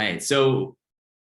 right. So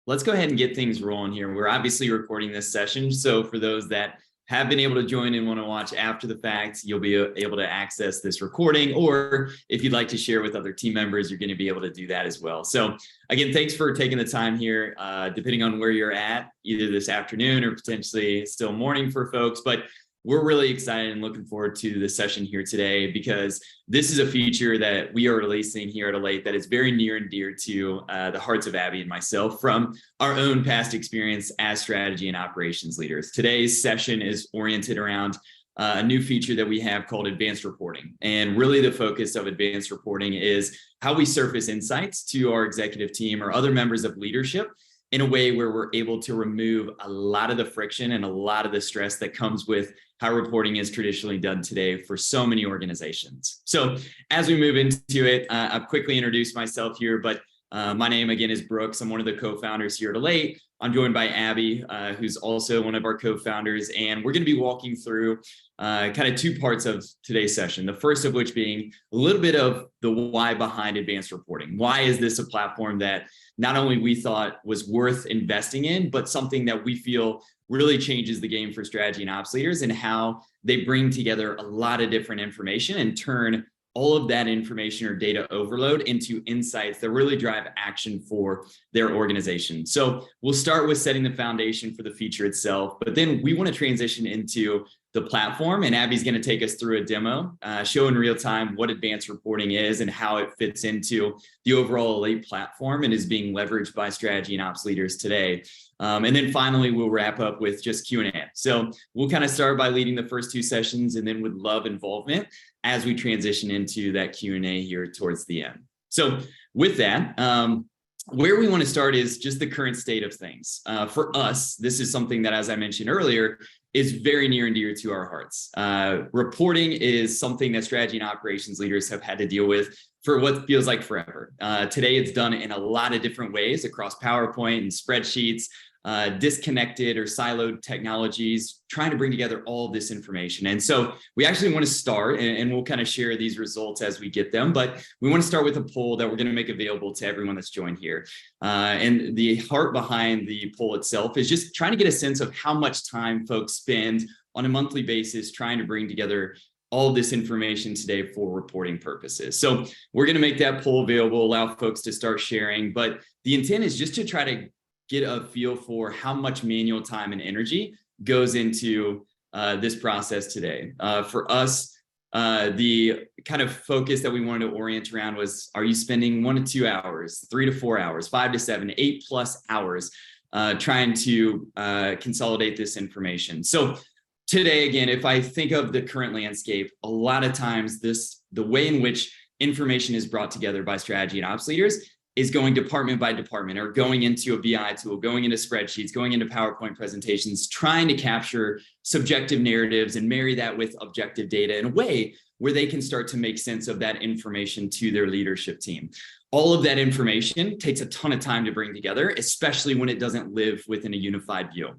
let's go ahead and get things rolling here. We're obviously recording this session. So for those that have been able to join and want to watch after the fact, you'll be able to access this recording, or if you'd like to share with other team members, you're going to be able to do that as well. So again, thanks for taking the time here, depending on where you're at, either this afternoon or potentially still morning for folks. But we're really excited and looking forward to the session here today, because this is a feature that we are releasing here at Elate that is very near and dear to the hearts of Abby and myself from our own past experience as strategy and operations leaders. Today's session is oriented around a new feature that we have called advanced reporting. And really the focus of advanced reporting is how we surface insights to our executive team or other members of leadership in a way where we're able to remove a lot of the friction and a lot of the stress that comes with how reporting is traditionally done today for so many organizations. So as we move into it, I'll quickly introduce myself here, but my name again is Brooks. I'm one of the co-founders here at Elate. I'm joined by Abby, who's also one of our co-founders, and we're going to be walking through kind of two parts of today's session. The first of which being a little bit of the why behind advanced reporting. Why is this a platform that not only we thought was worth investing in, but something that we feel really changes the game for strategy and ops leaders, and how they bring together a lot of different information and turn all of that information or data overload into insights that really drive action for their organization. So we'll start with setting the foundation for the feature itself, but then we want to transition into the platform, and Abby's going to take us through a demo, show in real time what advanced reporting is and how it fits into the overall Elate platform and is being leveraged by strategy and ops leaders today. And then finally, we'll wrap up with just Q&A. So we'll kind of start by leading the first two sessions, and then would love involvement as we transition into that Q&A here towards the end. So with that, where we want to start is just the current state of things. For us, this is something that, as I mentioned earlier, is very near and dear to our hearts. Reporting is something that strategy and operations leaders have had to deal with for what feels like forever. Today, it's done in a lot of different ways across PowerPoint and spreadsheets, disconnected or siloed technologies, trying to bring together all of this information. And so we actually want to start, and we'll kind of share these results as we get them, but we want to start with a poll that we're going to make available to everyone that's joined here. And the heart behind the poll itself is just trying to get a sense of how much time folks spend on a monthly basis trying to bring together all of this information today for reporting purposes. So we're going to make that poll available, allow folks to start sharing, but the intent is just to try to get a feel for how much manual time and energy goes into this process today. For us, the kind of focus that we wanted to orient around was, are you spending 1 to 2 hours, 3 to 4 hours, 5 to 7, 8+ hours trying to consolidate this information? So today, again, if I think of the current landscape, a lot of times the way in which information is brought together by strategy and ops leaders is going department by department, or going into a BI tool, going into spreadsheets, going into PowerPoint presentations, trying to capture subjective narratives and marry that with objective data in a way where they can start to make sense of that information to their leadership team. All of that information takes a ton of time to bring together, especially when it doesn't live within a unified view.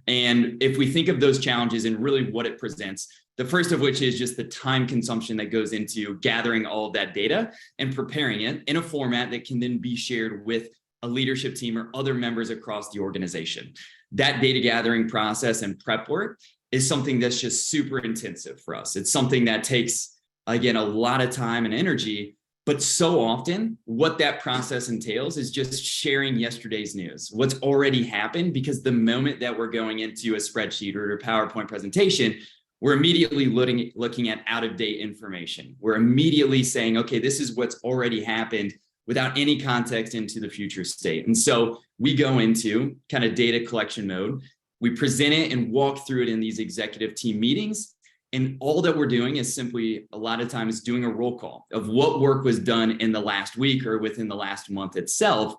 And if we think of those challenges and really what it presents, the first of which is just the time consumption that goes into gathering all of that data and preparing it in a format that can then be shared with a leadership team or other members across the organization. That data gathering process and prep work is something that's just super intensive for us. It's something that takes, again, a lot of time and energy, but so often what that process entails is just sharing yesterday's news, what's already happened, because the moment that we're going into a spreadsheet or a PowerPoint presentation, we're immediately looking at out-of-date information. We're immediately saying, okay, this is what's already happened without any context into the future state. And so we go into kind of data collection mode. We present it and walk through it in these executive team meetings. And all that we're doing is simply, a lot of times, doing a roll call of what work was done in the last week or within the last month itself,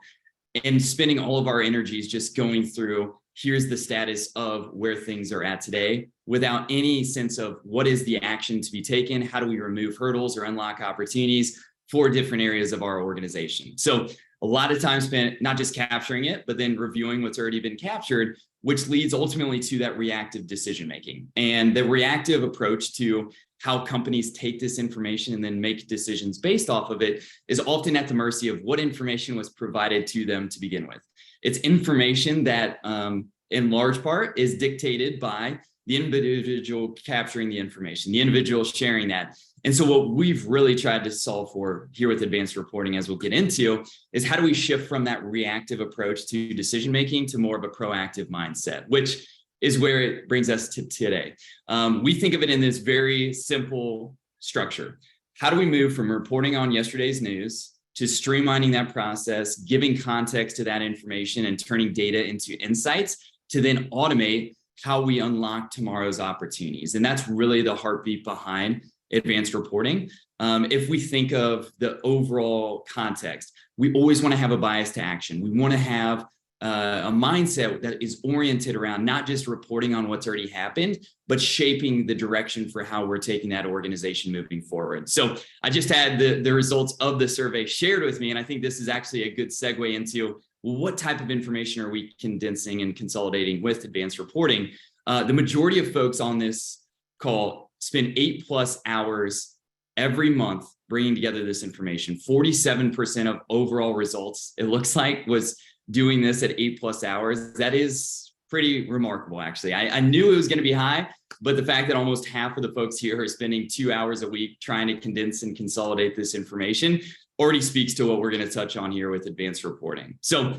and spending all of our energies just going through, here's the status of where things are at today, without any sense of what is the action to be taken, how do we remove hurdles or unlock opportunities for different areas of our organization. So a lot of time spent not just capturing it, but then reviewing what's already been captured, which leads ultimately to that reactive decision making. And the reactive approach to how companies take this information and then make decisions based off of it is often at the mercy of what information was provided to them to begin with. It's information that in large part is dictated by the individual capturing the information, the individual sharing that. And so what we've really tried to solve for here with advanced reporting, as we'll get into, is how do we shift from that reactive approach to decision making to more of a proactive mindset, which is where it brings us to today. We think of it in this very simple structure. How do we move from reporting on yesterday's news to streamlining that process, giving context to that information and turning data into insights to then automate how we unlock tomorrow's opportunities? And that's really the heartbeat behind advanced reporting. If we think of the overall context, we always want to have a bias to action. We want to have a mindset that is oriented around not just reporting on what's already happened, but shaping the direction for how we're taking that organization moving forward. So I just had the results of the survey shared with me, and I think this is actually a good segue into what type of information are we condensing and consolidating with advanced reporting. The majority of folks on this call spend 8+ hours every month bringing together this information. 47% of overall results, it looks like, was doing this at 8+ hours. That is pretty remarkable, actually. I knew it was going to be high, but the fact that almost half of the folks here are spending 2 hours a week trying to condense and consolidate this information already speaks to what we're going to touch on here with advanced reporting. So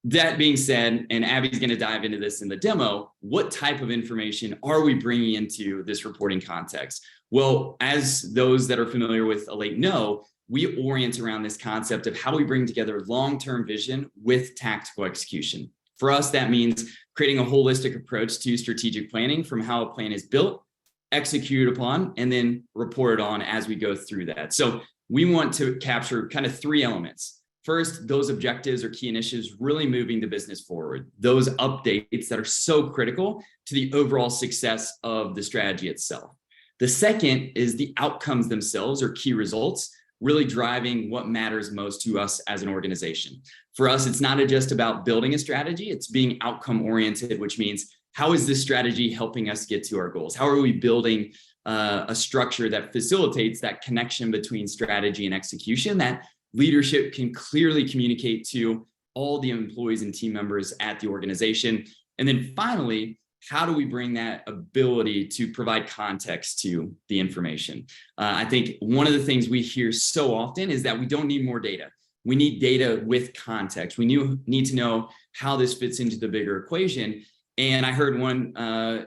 that being said, and Abby's going to dive into this in the demo, what type of information are we bringing into this reporting context? Well, as those that are familiar with Elate know, we orient around this concept of how we bring together long-term vision with tactical execution. For us, that means creating a holistic approach to strategic planning, from how a plan is built, executed upon, and then reported on as we go through that. So we want to capture kind of 3 elements. First, those objectives or key initiatives really moving the business forward, those updates that are so critical to the overall success of the strategy itself. The second is the outcomes themselves, or key results, really driving what matters most to us as an organization. For us, it's not just about building a strategy, it's being outcome oriented, which means how is this strategy helping us get to our goals? How are we building a structure that facilitates that connection between strategy and execution that leadership can clearly communicate to all the employees and team members at the organization? And then finally, how do we bring that ability to provide context to the information? I think one of the things we hear so often is that we don't need more data. We need data with context. We need to know how this fits into the bigger equation. And I heard one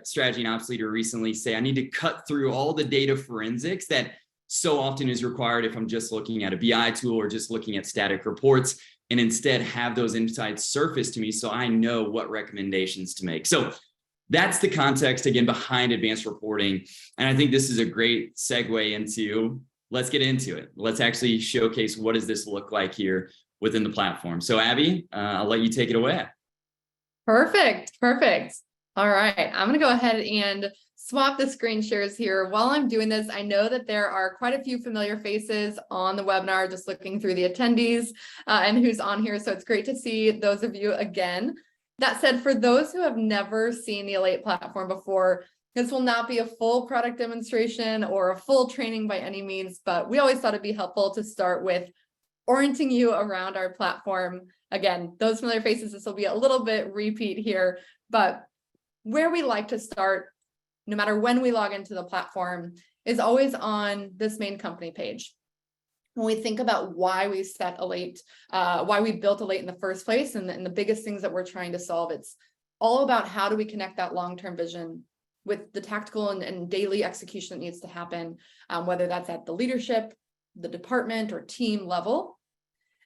strategy and ops leader recently say, I need to cut through all the data forensics that so often is required if I'm just looking at a BI tool or just looking at static reports, and instead have those insights surface to me so I know what recommendations to make. So that's the context, again, behind advanced reporting. And I think this is a great segue into, let's get into it. Let's actually showcase what does this look like here within the platform. So Abby, I'll let you take it away. Perfect. All right, I'm going to go ahead and swap the screen shares here. While I'm doing this, I know that there are quite a few familiar faces on the webinar, just looking through the attendees and who's on here. So it's great to see those of you again. That said, for those who have never seen the Elate platform before, this will not be a full product demonstration or a full training by any means, but we always thought it'd be helpful to start with orienting you around our platform. Again, those familiar faces, this will be a little bit repeat here, but where we like to start, no matter when we log into the platform, is always on this main company page. When we think about why we set Elate, why we built Elate in the first place, and the biggest things that we're trying to solve, it's all about how do we connect that long-term vision with the tactical and daily execution that needs to happen, whether that's at the leadership, the department, or team level.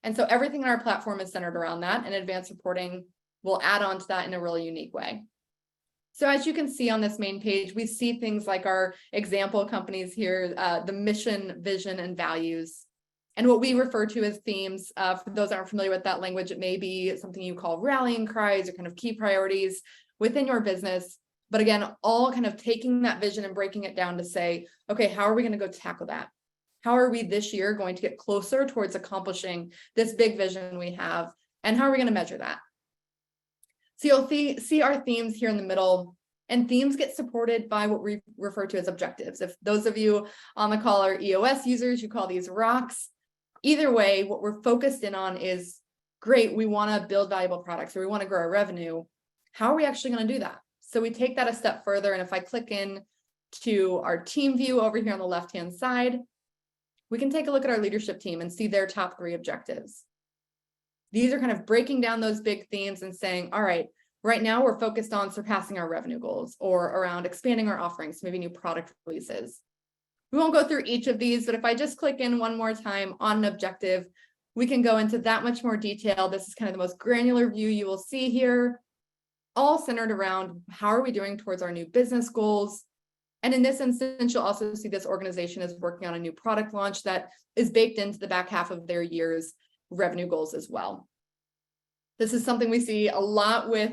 And so everything on our platform is centered around that, and advanced reporting will add on to that in a really unique way. So as you can see on this main page, we see things like our example companies here, the mission, vision, and values, and what we refer to as themes. For those that aren't familiar with that language, it may be something you call rallying cries or kind of key priorities within your business. But again, all kind of taking that vision and breaking it down to say, okay, how are we going to go tackle that? How are we this year going to get closer towards accomplishing this big vision we have? And how are we going to measure that? So you'll see our themes here in the middle. And themes get supported by what we refer to as objectives. If those of you on the call are EOS users, you call these rocks. Either way, what we're focused in on is, great, we want to build valuable products or we want to grow our revenue. How are we actually going to do that? So we take that a step further. And if I click in to our team view over here on the left-hand side, we can take a look at our leadership team and see their top 3 objectives. These are kind of breaking down those big themes and saying, all right, right now we're focused on surpassing our revenue goals or around expanding our offerings, maybe new product releases. We won't go through each of these, but if I just click in one more time on an objective, we can go into that much more detail. This is kind of the most granular view you will see here, all centered around how are we doing towards our new business goals. And in this instance, you'll also see this organization is working on a new product launch that is baked into the back half of their year's revenue goals as well. This is something we see a lot with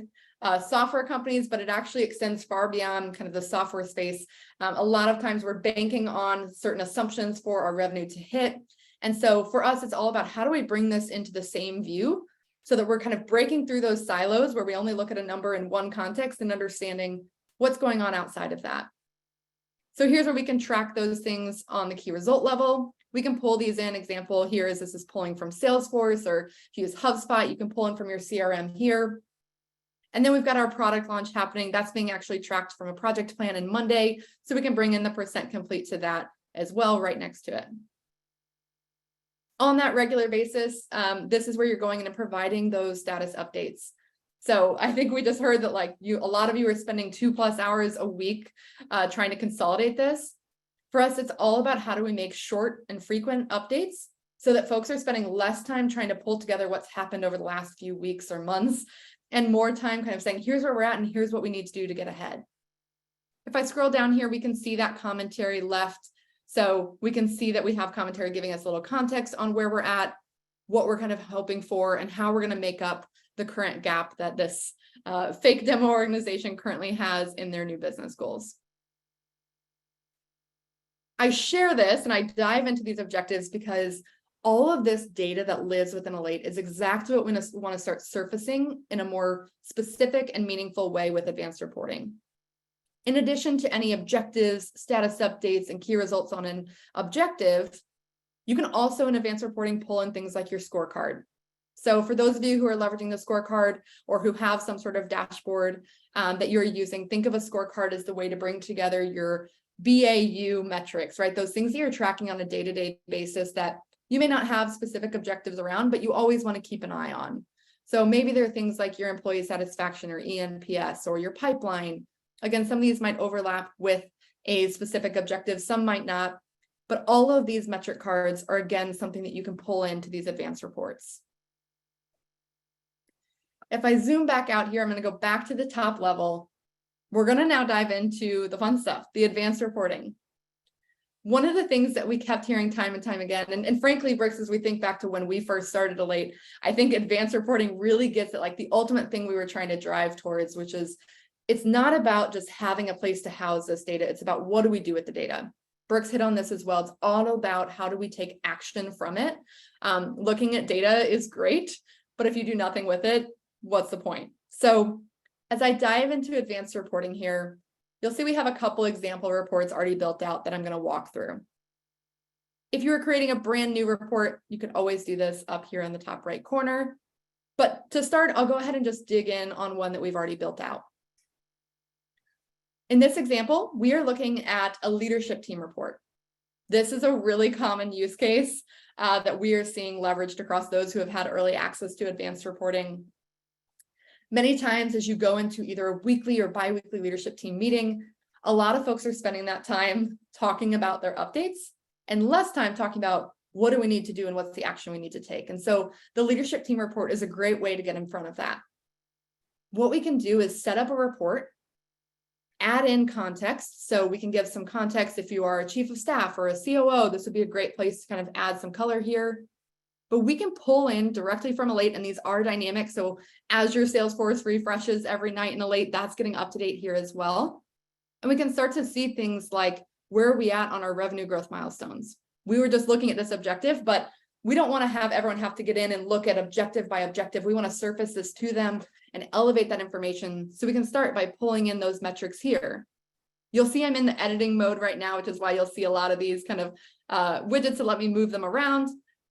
software companies, but it actually extends far beyond kind of the software space. A lot of times we're banking on certain assumptions for our revenue to hit. And so for us, it's all about how do we bring this into the same view so that we're kind of breaking through those silos where we only look at a number in one context and understanding what's going on outside of that. So here's where we can track those things on the key result level. We can pull these in. Example here is this is pulling from Salesforce, or if you use HubSpot, you can pull in from your CRM here. And then we've got our product launch happening. That's being actually tracked from a project plan in Monday. So we can bring in the % complete to that as well right next to it. On that regular basis, this is where you're going in and providing those status updates. So I think we just heard that a lot of you are spending 2+ hours a week trying to consolidate this. For us, it's all about how do we make short and frequent updates so that folks are spending less time trying to pull together what's happened over the last few weeks or months and more time kind of saying, here's where we're at and here's what we need to do to get ahead. If I scroll down here, we can see that commentary left. So we can see that we have commentary giving us a little context on where we're at, what we're kind of hoping for, and how we're going to make up the current gap that this fake demo organization currently has in their new business goals. I share this and I dive into these objectives because all of this data that lives within Elate is exactly what we want to start surfacing in a more specific and meaningful way with advanced reporting. In addition to any objectives, status updates, and key results on an objective, you can also in advanced reporting pull in things like your scorecard. So for those of you who are leveraging the scorecard or who have some sort of dashboard that you're using, think of a scorecard as the way to bring together your BAU metrics, right? Those things that you're tracking on a day-to-day basis that you may not have specific objectives around, but you always want to keep an eye on. So maybe there are things like your employee satisfaction or ENPS or your pipeline. Again, some of these might overlap with a specific objective, some might not, but all of these metric cards are again something that you can pull into these advanced reports. If I zoom back out here, I'm going to go back to the top level. We're going to now dive into the fun stuff, the advanced reporting. One of the things that we kept hearing time and time again, and frankly, Brooks, as we think back to when we first started Elate, I think advanced reporting really gets at like the ultimate thing we were trying to drive towards, which is it's not about just having a place to house this data. It's about what do we do with the data. Brooks hit on this as well. It's all about how do we take action from it. Looking at data is great, but if you do nothing with it, what's the point? So as I dive into advanced reporting here, you'll see we have a couple example reports already built out that I'm going to walk through. If you were creating a brand new report, you can always do this up here in the top right corner. But to start, I'll go ahead and just dig in on one that we've already built out. In this example, we are looking at a leadership team report. This is a really common use case that we are seeing leveraged across those who have had early access to advanced reporting. Many times as you go into either a weekly or bi-weekly leadership team meeting, a lot of folks are spending that time talking about their updates and less time talking about what do we need to do and what's the action we need to take. And so the leadership team report is a great way to get in front of that. What we can do is set up a report, add in context. So we can give some context if you are a chief of staff or a COO, this would be a great place to kind of add some color here. But we can pull in directly from Elate, and these are dynamic. So as your Salesforce refreshes every night in Elate, that's getting up to date here as well. And we can start to see things like where are we at on our revenue growth milestones. We were just looking at this objective, but we don't want to have everyone have to get in and look at objective by objective. We want to surface this to them and elevate that information. So we can start by pulling in those metrics here. You'll see I'm in the editing mode right now, which is why you'll see a lot of these kind of widgets that let me move them around.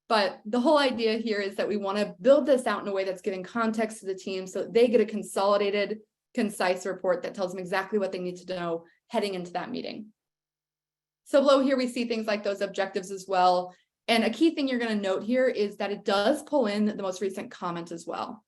But the whole idea here is that we want to build this out in a way that's giving context to the team so that they get a consolidated, concise report that tells them exactly what they need to know heading into that meeting. So below here, we see things like those objectives as well. And a key thing you're going to note here is that it does pull in the most recent comment as well.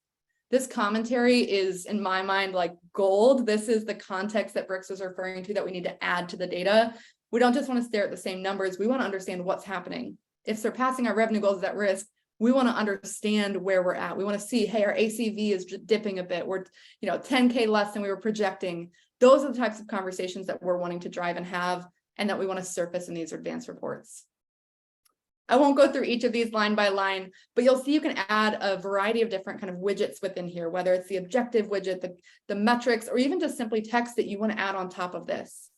This commentary is, in my mind, like gold. This is the context that Brooks was referring to that we need to add to the data. We don't just want to stare at the same numbers. We want to understand what's happening. If surpassing our revenue goals is at risk, we want to understand where we're at. We want to see, hey, our ACV is dipping a bit. We're, 10K less than we were projecting. Those are the types of conversations that we're wanting to drive and have, and that we want to surface in these advanced reports. I won't go through each of these line by line, but you'll see you can add a variety of different kind of widgets within here, whether it's the objective widget, the metrics, or even just simply text that you want to add on top of this.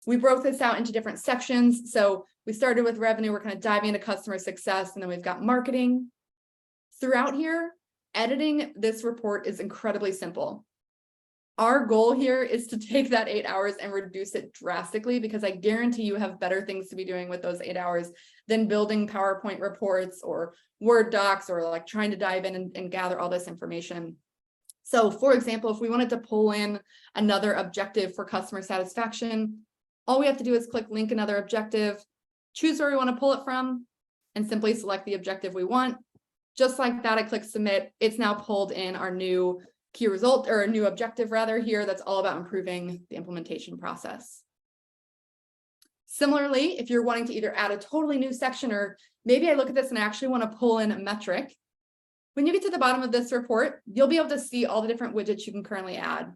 We broke this out into different sections. So we started with revenue, we're kind of diving into customer success, and then we've got marketing. Throughout here, editing this report is incredibly simple. Our goal here is to take that 8 hours and reduce it drastically, because I guarantee you have better things to be doing with those 8 hours than building PowerPoint reports or Word docs or like trying to dive in and gather all this information. So for example, if we wanted to pull in another objective for customer satisfaction, all we have to do is click link another objective, choose where we want to pull it from, and simply select the objective we want. Just like that, I click submit. It's now pulled in our new key result, or a new objective rather, here that's all about improving the implementation process. Similarly, if you're wanting to either add a totally new section, or maybe I look at this and I actually want to pull in a metric, when you get to the bottom of this report, you'll be able to see all the different widgets you can currently add.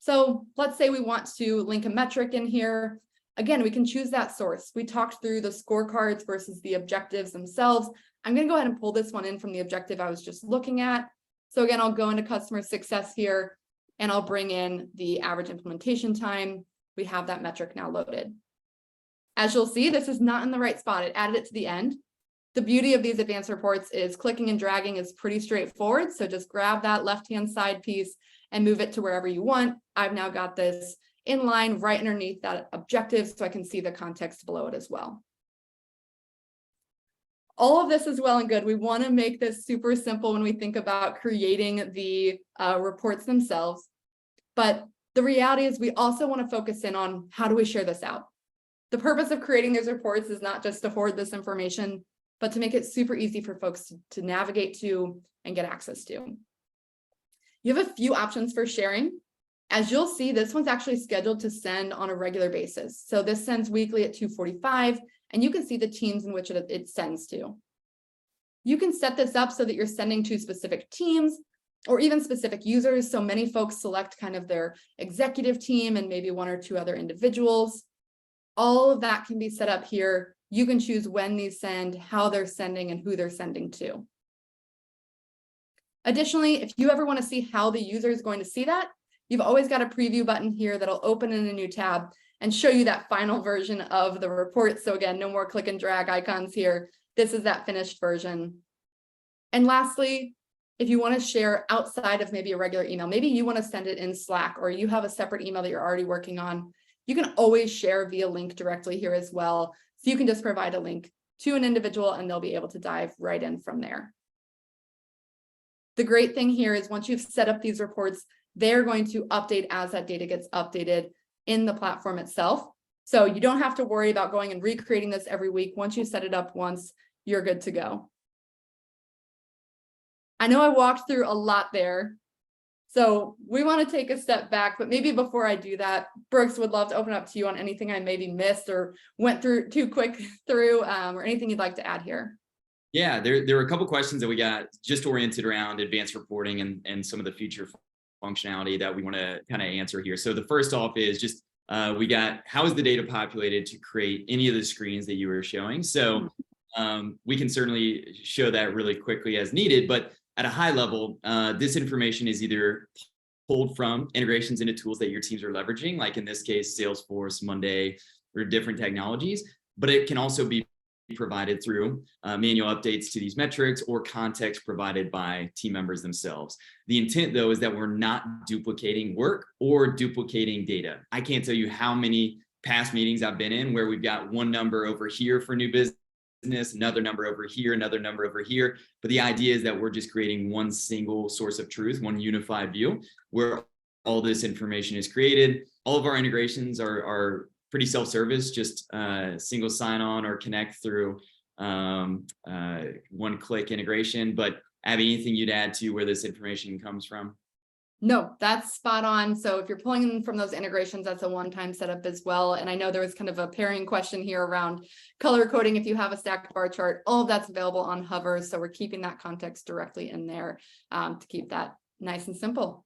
So let's say we want to link a metric in here. Again, we can choose that source. We talked through the scorecards versus the objectives themselves. I'm going to go ahead and pull this one in from the objective I was just looking at. So again, I'll go into customer success here, and I'll bring in the average implementation time. We have that metric now loaded. As you'll see, this is not in the right spot. It added it to the end. The beauty of these advanced reports is clicking and dragging is pretty straightforward. So just grab that left-hand side piece and move it to wherever you want. I've now got this in line right underneath that objective, so I can see the context below it as well. All of this is well and good. We want to make this super simple when we think about creating the reports themselves. But the reality is we also want to focus in on how do we share this out. The purpose of creating these reports is not just to forward this information, but to make it super easy for folks to navigate to and get access to. You have a few options for sharing. As you'll see, this one's actually scheduled to send on a regular basis. So this sends weekly at 2:45. And you can see the teams in which it sends to. You can set this up so that you're sending to specific teams or even specific users. So many folks select kind of their executive team and maybe one or two other individuals. All of that can be set up here. You can choose when these send, how they're sending, and who they're sending to. Additionally, if you ever want to see how the user is going to see that, you've always got a preview button here that'll open in a new tab and show you that final version of the report. So again, no more click and drag icons here. This is that finished version. And lastly, if you want to share outside of maybe a regular email, maybe you want to send it in Slack, or you have a separate email that you're already working on, you can always share via link directly here as well. So you can just provide a link to an individual and they'll be able to dive right in from there. The great thing here is once you've set up these reports, they're going to update as that data gets updated in the platform itself. So you don't have to worry about going and recreating this every week. Once you set it up once, you're good to go. I know I walked through a lot there. So we want to take a step back, but maybe before I do that, Brooks, would love to open up to you on anything I maybe missed or went through too quick through, or anything you'd like to add here. Yeah, there were a couple questions that we got just oriented around advanced reporting and some of the feature functionality that we want to kind of answer here. So the first off is just we got, how is the data populated to create any of the screens that you were showing? So we can certainly show that really quickly as needed, but at a high level, this information is either pulled from integrations into tools that your teams are leveraging, like in this case, Salesforce, Monday, or different technologies, but it can also be provided through manual updates to these metrics or context provided by team members themselves. The intent, though, is that we're not duplicating work or duplicating data. I can't tell you how many past meetings I've been in where we've got one number over here for new business, another number over here, another number over here. But the idea is that we're just creating one single source of truth, one unified view where all this information is created. All of our integrations are pretty self-service, just single sign-on or connect through one-click integration. But Abby, anything you'd add to where this information comes from? No, that's spot on. So if you're pulling in from those integrations, that's a one-time setup as well. And I know there was kind of a pairing question here around color coding. If you have a stacked bar chart, all of that's available on Hover. So we're keeping that context directly in there to keep that nice and simple.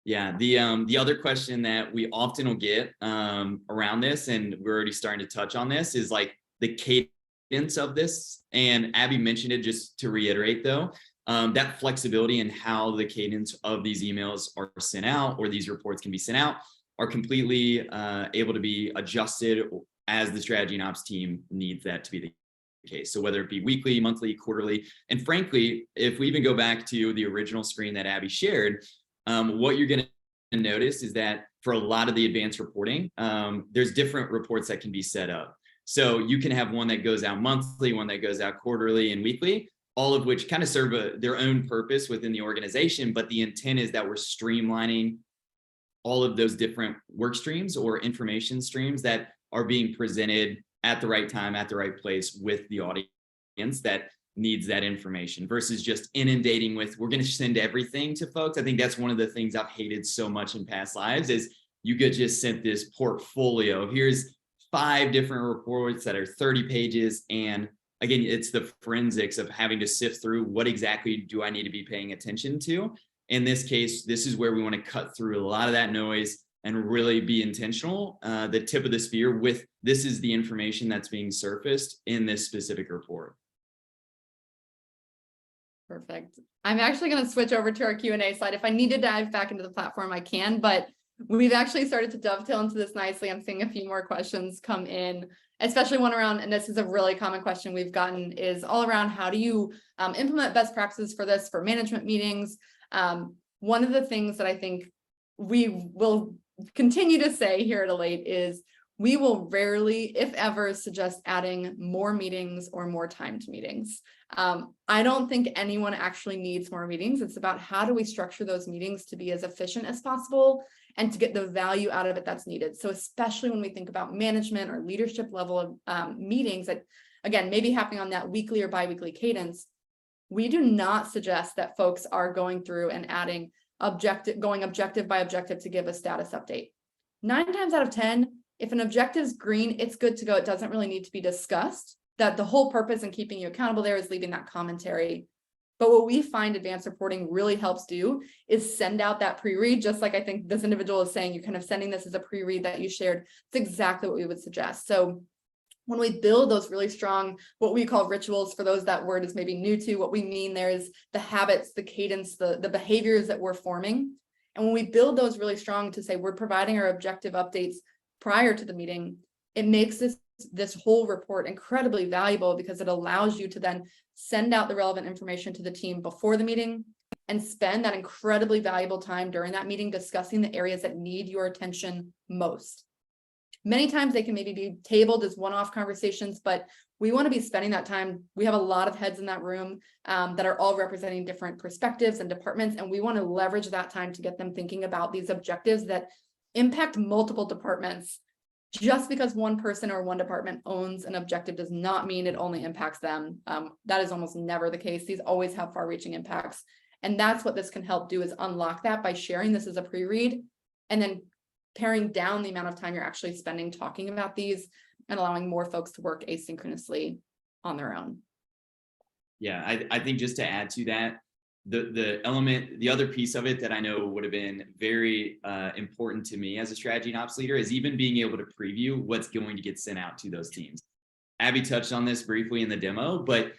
Yeah, the other question that we often will get around this, and we're already starting to touch on this, is like the cadence of this. And Abby mentioned it, just to reiterate though, that flexibility in how the cadence of these emails are sent out or these reports can be sent out are completely able to be adjusted as the strategy and ops team needs that to be the case. So whether it be weekly, monthly, quarterly, and frankly, if we even go back to the original screen that Abby shared, what you're going to notice is that for a lot of the advanced reporting, there's different reports that can be set up. So you can have one that goes out monthly, one that goes out quarterly and weekly, all of which kind of serve their own purpose within the organization. But the intent is that we're streamlining all of those different work streams or information streams that are being presented at the right time, at the right place with the audience that needs that information, versus just inundating with, we're going to send everything to folks. I think that's one of the things I've hated so much in past lives is you get just sent this portfolio. Here's 5 different reports that are 30 pages. And again, it's the forensics of having to sift through what exactly do I need to be paying attention to. In this case, this is where we want to cut through a lot of that noise and really be intentional. The tip of the spear with this is the information that's being surfaced in this specific report. Perfect. I'm actually going to switch over to our Q&A slide. If I need to dive back into the platform, I can, but we've actually started to dovetail into this nicely. I'm seeing a few more questions come in, especially one around, and this is a really common question we've gotten, is all around how do you implement best practices for this, for management meetings? One of the things that I think we will continue to say here at Elate is we will rarely, if ever, suggest adding more meetings or more timed meetings. I don't think anyone actually needs more meetings. It's about how do we structure those meetings to be as efficient as possible and to get the value out of it that's needed. So especially when we think about management or leadership level of meetings that, again, maybe happening on that weekly or biweekly cadence, we do not suggest that folks are going through and adding going objective by objective to give a status update. 9 times out of 10, if an objective is green, it's good to go. It doesn't really need to be discussed. That the whole purpose in keeping you accountable there is leaving that commentary. But what we find advanced reporting really helps do is send out that pre-read, just like I think this individual is saying, you're kind of sending this as a pre-read that you shared. It's exactly what we would suggest. So when we build those really strong, what we call rituals, for those that word is maybe new to, what we mean there is the habits, the cadence, the behaviors that we're forming. And when we build those really strong to say we're providing our objective updates prior to the meeting, it makes this whole report incredibly valuable because it allows you to then send out the relevant information to the team before the meeting and spend that incredibly valuable time during that meeting discussing the areas that need your attention most. Many times they can maybe be tabled as one-off conversations, but we want to be spending that time. We have a lot of heads in that room that are all representing different perspectives and departments, and we want to leverage that time to get them thinking about these objectives that impact multiple departments. Just because one person or one department owns an objective does not mean it only impacts them. That is almost never the case. These always have far-reaching impacts. And that's what this can help do, is unlock that by sharing this as a pre-read and then paring down the amount of time you're actually spending talking about these and allowing more folks to work asynchronously on their own. Yeah, I think just to add to that, the other piece of it that I know would have been very important to me as a strategy and ops leader is even being able to preview what's going to get sent out to those teams. Abby touched on this briefly in the demo, but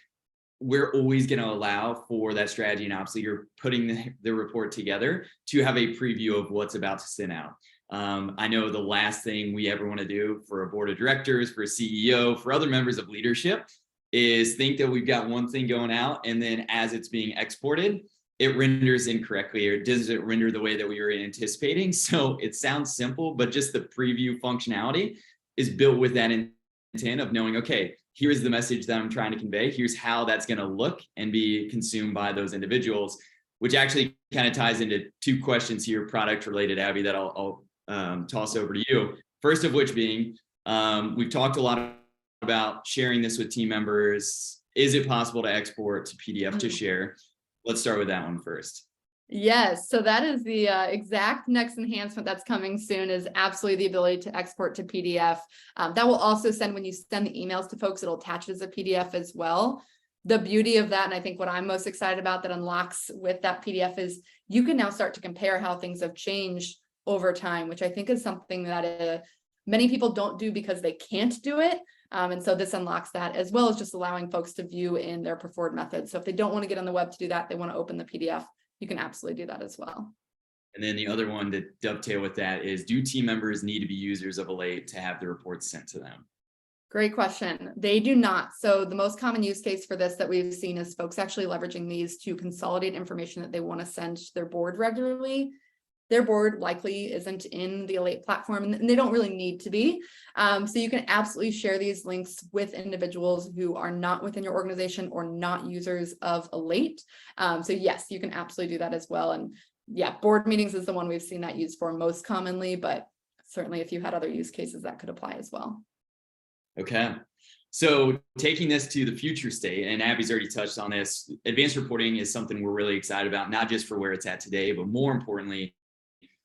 we're always going to allow for that strategy and ops leader putting the report together to have a preview of what's about to send out. I know the last thing we ever want to do for a board of directors, for a CEO, for other members of leadership is think that we've got one thing going out, and then as it's being exported, it renders incorrectly or doesn't render the way that we were anticipating. So it sounds simple, but just the preview functionality is built with that intent of knowing, okay, here's the message that I'm trying to convey. Here's how that's going to look and be consumed by those individuals, which actually kind of ties into two questions here, product related, Abby, that I'll toss over to you. First of which being, we've talked a lot about sharing this with team members. Is it possible to export to PDF to share? Let's start with that one first. Yes, so that is the exact next enhancement that's coming soon, is absolutely the ability to export to PDF. That will also send, when you send the emails to folks, it'll attach it as a PDF as well. The beauty of that, and I think what I'm most excited about that unlocks with that PDF, is you can now start to compare how things have changed over time, which I think is something that many people don't do because they can't do it. And so this unlocks that, as well as just allowing folks to view in their preferred method. So if they don't want to get on the web to do that, they want to open the PDF, you can absolutely do that as well. And then the other one to dovetail with that is, do team members need to be users of Elate to have the reports sent to them? Great question. They do not. So the most common use case for this that we've seen is folks actually leveraging these to consolidate information that they want to send to their board regularly. Their board likely isn't in the Elate platform, and they don't really need to be. So you can absolutely share these links with individuals who are not within your organization or not users of Elate. So yes, you can absolutely do that as well. And yeah, board meetings is the one we've seen that used for most commonly, but certainly if you had other use cases, that could apply as well. Okay. So taking this to the future state, and Abby's already touched on this, advanced reporting is something we're really excited about, not just for where it's at today, but more importantly,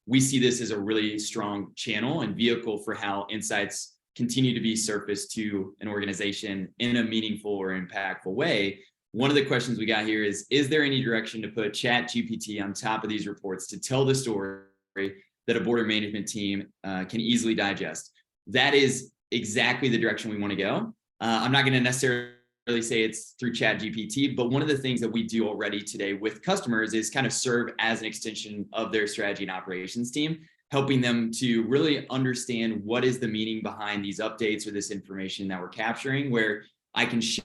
we see this as a really strong channel and vehicle for how insights continue to be surfaced to an organization in a meaningful or impactful way. One of the questions we got here is there any direction to put ChatGPT on top of these reports to tell the story that a board or management team can easily digest? That is exactly the direction we want to go. I'm not going to necessarily say it's through ChatGPT, but one of the things that we do already today with customers is kind of serve as an extension of their strategy and operations team, helping them to really understand what is the meaning behind these updates or this information that we're capturing, where I can share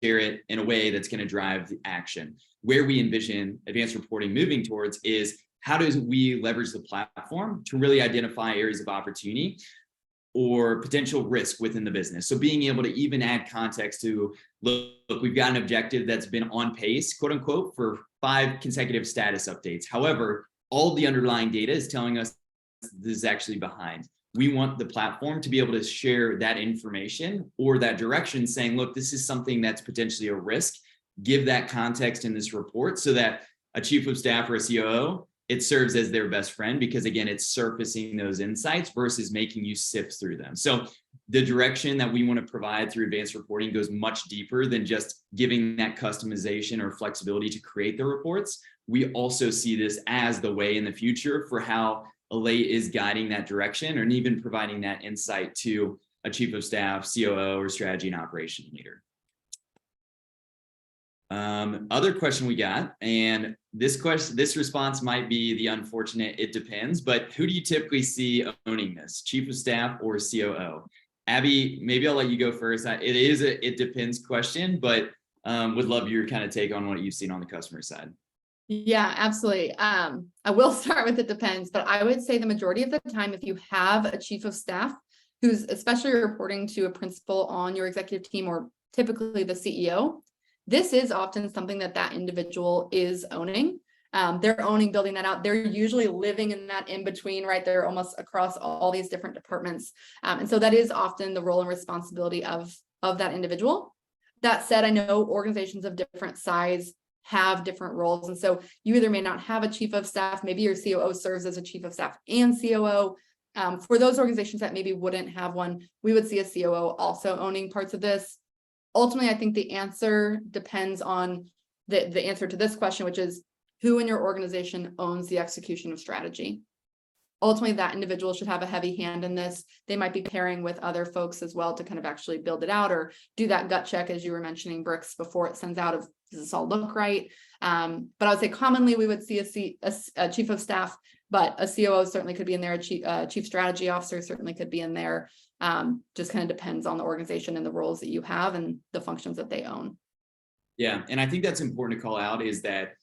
it in a way that's going to drive the action. Where we envision advanced reporting moving towards is, how do we leverage the platform to really identify areas of opportunity or potential risk within the business. So being able to even add context to, look, we've got an objective that's been on pace, quote unquote, for 5 consecutive status updates. However, all the underlying data is telling us this is actually behind. We want the platform to be able to share that information or that direction, saying, look, this is something that's potentially a risk. Give that context in this report so that a chief of staff or a COO, it serves as their best friend, because again, it's surfacing those insights versus making you sift through them. So the direction that we want to provide through advanced reporting goes much deeper than just giving that customization or flexibility to create the reports. We also see this as the way in the future for how Elate is guiding that direction, and even providing that insight to a chief of staff, COO, or strategy and operation leader. Other question we got, and this response might be the unfortunate, it depends, but who do you typically see owning this, chief of staff or COO? Abby, maybe I'll let you go first. It is a it depends question, but would love your kind of take on what you've seen on the customer side. Yeah, absolutely. I will start with it depends, but I would say the majority of the time, if you have a chief of staff who's especially reporting to a principal on your executive team, or typically the CEO, this is often something that individual is owning. They're owning building that out. They're usually living in that in between, right? They're almost across all these different departments. And so that is often the role and responsibility of that individual. That said, I know organizations of different size have different roles. And so you either may not have a chief of staff, maybe your COO serves as a chief of staff and COO. For those organizations that maybe wouldn't have one, we would see a COO also owning parts of this. Ultimately, I think the answer depends on the answer to this question, which is who in your organization owns the execution of strategy. Ultimately, that individual should have a heavy hand in this. They might be pairing with other folks as well to kind of actually build it out, or do that gut check, as you were mentioning, Brooks, before it sends out, of does this all look right? But I would say commonly we would see a chief of staff, but a COO certainly could be in there. A chief strategy officer certainly could be in there. Just kind of depends on the organization and the roles that you have and the functions that they own. Yeah, and I think that's important to call out is that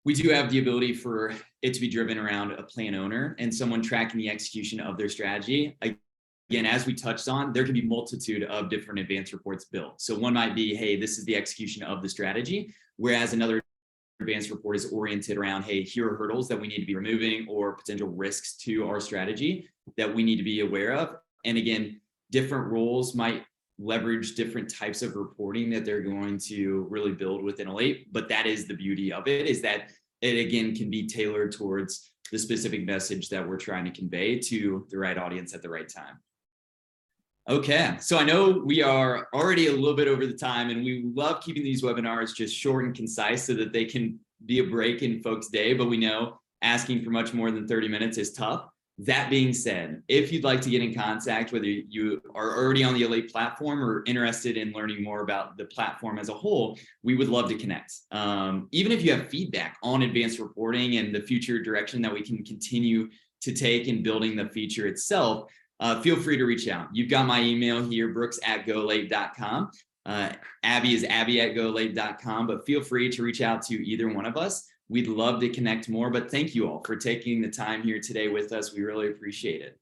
we do have the ability for it to be driven around a plan owner and someone tracking the execution of their strategy. Again, as we touched on, there can be multitude of different advanced reports built. So one might be, hey, this is the execution of the strategy, whereas another advanced report is oriented around, hey, here are hurdles that we need to be removing or potential risks to our strategy that we need to be aware of. And again, different roles might leverage different types of reporting that they're going to really build within Elate. But that is the beauty of it, is that it again can be tailored towards the specific message that we're trying to convey to the right audience at the right time. Okay, so I know we are already a little bit over the time, and we love keeping these webinars just short and concise so that they can be a break in folks' day, but we know asking for much more than 30 minutes is tough. That being said, if you'd like to get in contact, whether you are already on the Elate platform or interested in learning more about the platform as a whole, we would love to connect. Even if you have feedback on advanced reporting and the future direction that we can continue to take in building the feature itself, feel free to reach out. You've got my email here, brooks@goelate.com. Abby is abby@goelate.com, but feel free to reach out to either one of us. We'd love to connect more, but thank you all for taking the time here today with us. We really appreciate it.